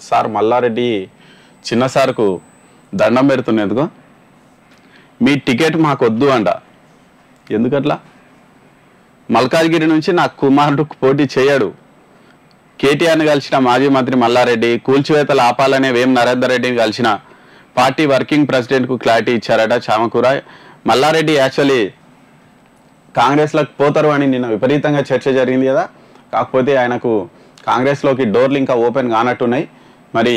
Sir Mallareddy చిన్న సార్కు దండం పెడుతున్నందుకు మీ టికెట్ మాకు వద్దు అంట. ఎందుకట్లా? మల్కాజ్గిరి నుంచి నా కుమారుడు పోటీ చేయడు. కేటీఆర్ని కలిసిన మాజీ మంత్రి మల్లారెడ్డి కూల్చివేతలు ఆపాలనే వేం నరేందర్ రెడ్డిని కలిసిన పార్టీ వర్కింగ్ ప్రెసిడెంట్కు క్లారిటీ ఇచ్చారట చామకూర. మల్లారెడ్డి యాక్చువల్లీ కాంగ్రెస్లోకి పోతారు అని నిన్న విపరీతంగా చర్చ జరిగింది కదా. కాకపోతే ఆయనకు కాంగ్రెస్లోకి డోర్లు ఇంకా ఓపెన్ కానట్టున్నాయి. మరి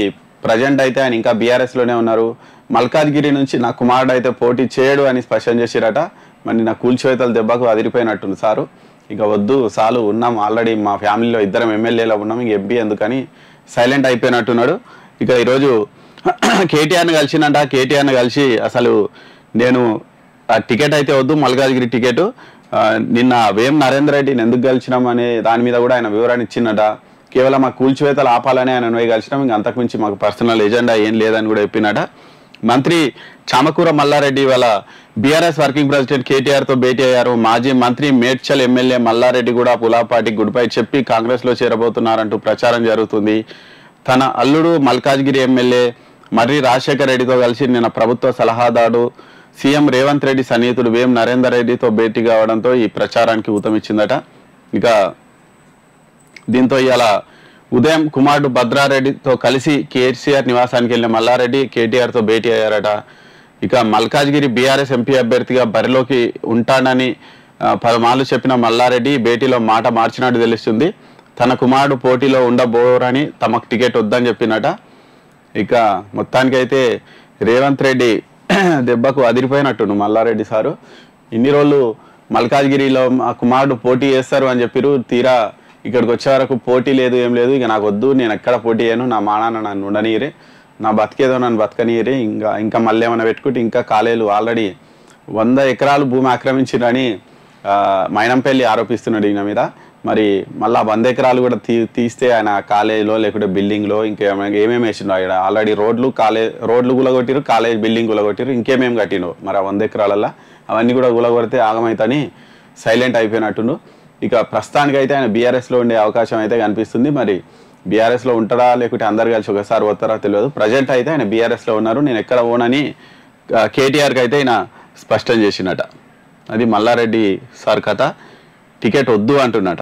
ప్రజెంట్ అయితే ఆయన ఇంకా బీఆర్ఎస్లోనే ఉన్నారు. మల్కాజ్గిరి నుంచి నా కుమారుడు అయితే పోటీ చేయడు అని స్పష్టం చేసిరట. మరి నా కూల్చివేతల దెబ్బకు అదిరిపోయినట్టుంది సారు. ఇక వద్దు సాలు, ఉన్నాం ఆల్రెడీ, మా ఫ్యామిలీలో 2 ఎమ్మెల్యేలు ఉన్నాం, ఇంక ఎంపీ ఎందుకని సైలెంట్ అయిపోయినట్టున్నాడు. ఇక ఈరోజు కేటీఆర్ని కలిసినంట. కేటీఆర్ని కలిసి అసలు నేను ఆ టికెట్ అయితే వద్దు, మల్కాజ్గిరి టికెట్, నిన్న వేం నరేందర్ రెడ్డిని ఎందుకు కలిసినాం అనే దాని మీద కూడా ఆయన వివరణ ఇచ్చిందట. కేవలం మా కూల్చివేతలు ఆపాలని ఆయన పోయి కలిసినాం, ఇంక అంతకుమించి మాకు పర్సనల్ ఎజెండా ఏం లేదని కూడా చెప్పినట. మంత్రి చామకూర మల్లారెడ్డి వాళ్ళ బీఆర్ఎస్ వర్కింగ్ ప్రెసిడెంట్ కేటీఆర్తో భేటీ అయ్యారు. మాజీ మంత్రి మేడ్చల్ ఎమ్మెల్యే మల్లారెడ్డి కూడా పులాపాటి గుడ్ బై చెప్పి కాంగ్రెస్లో చేరబోతున్నారంటూ ప్రచారం జరుగుతుంది. తన అల్లుడు మల్కాజ్గిరి ఎమ్మెల్యే మర్రి రాజశేఖర్ రెడ్డితో కలిసి నిన్న ప్రభుత్వ సలహాదారు సీఎం రేవంత్ రెడ్డి సన్నిహితుడు వేం నరేందర్ రెడ్డితో భేటీ కావడంతో ఈ ప్రచారానికి ఊతమిచ్చిందట. ఇక దీంతో ఇవాళ ఉదయం కుమారుడు భద్రారెడ్డితో కలిసి కేసీఆర్ నివాసానికి వెళ్ళిన మల్లారెడ్డి కేటీఆర్తో భేటీ అయ్యారట. ఇక మల్కాజ్గిరి బీఆర్ఎస్ ఎంపీ అభ్యర్థిగా బరిలోకి ఉంటానని 10 మార్లు చెప్పిన మల్లారెడ్డి భేటీలో మాట మార్చినట్టు తెలుస్తుంది. తన కుమారుడు పోటీలో ఉండబోరని తమకు టికెట్ వద్దని చెప్పినట. ఇక మొత్తానికైతే రేవంత్ రెడ్డి దెబ్బకు అదిరిపోయినట్టు మల్లారెడ్డి సారు. ఇన్ని రోజులు మల్కాజ్గిరిలో మా కుమారుడు పోటీ చేస్తారు అని చెప్పిరు. తీరా ఇక్కడికి వచ్చే వరకు పోటీ లేదు, ఏం లేదు. ఇక నాకు వద్దు, నేను ఎక్కడ పోటీ చేయను, నా మానాన్న నన్ను ఉండనీయరే, నా బతికేదో నన్ను బతకనీయరే, ఇంకా మళ్ళీ ఏమైనా పెట్టుకుంటే ఇంకా కాలేలు ఆల్రెడీ 100 ఎకరాలు భూమి ఆక్రమించిరని మైనంపల్లి ఆరోపిస్తున్నాడు ఈయన మీద. మరి మళ్ళీ 100 ఎకరాలు కూడా తీస్తే ఆయన కాలేజీలో లేకుంటే బిల్డింగ్లో ఇంకేమేమి వేసిండు. ఆయన ఆల్రెడీ రోడ్లు గులగొట్టిరు, కాలేజ్ బిల్డింగ్ గులగొట్టిరు, ఇంకేమేమి కట్టిను. మరి ఆ 100 ఎకరాలల్లో అవన్నీ కూడా గులగొడితే ఆగమైతని సైలెంట్ అయిపోయినట్టుండు. ఇక ప్రస్తుతానికి అయితే ఆయన బీఆర్ఎస్లో ఉండే అవకాశం అయితే కనిపిస్తుంది. మరి బీఆర్ఎస్లో ఉంటాడా లేకుంటే అందరు కలిసి ఒకసారి వస్తారా తెలియదు. ప్రజెంట్ అయితే ఆయన బీఆర్ఎస్లో ఉన్నారు. నేను ఎక్కడ పోనని కేటీఆర్కి అయితే ఆయన స్పష్టం చేసినట. అది మల్లారెడ్డి సార్ కథ. టికెట్ వద్దు అంటున్నట.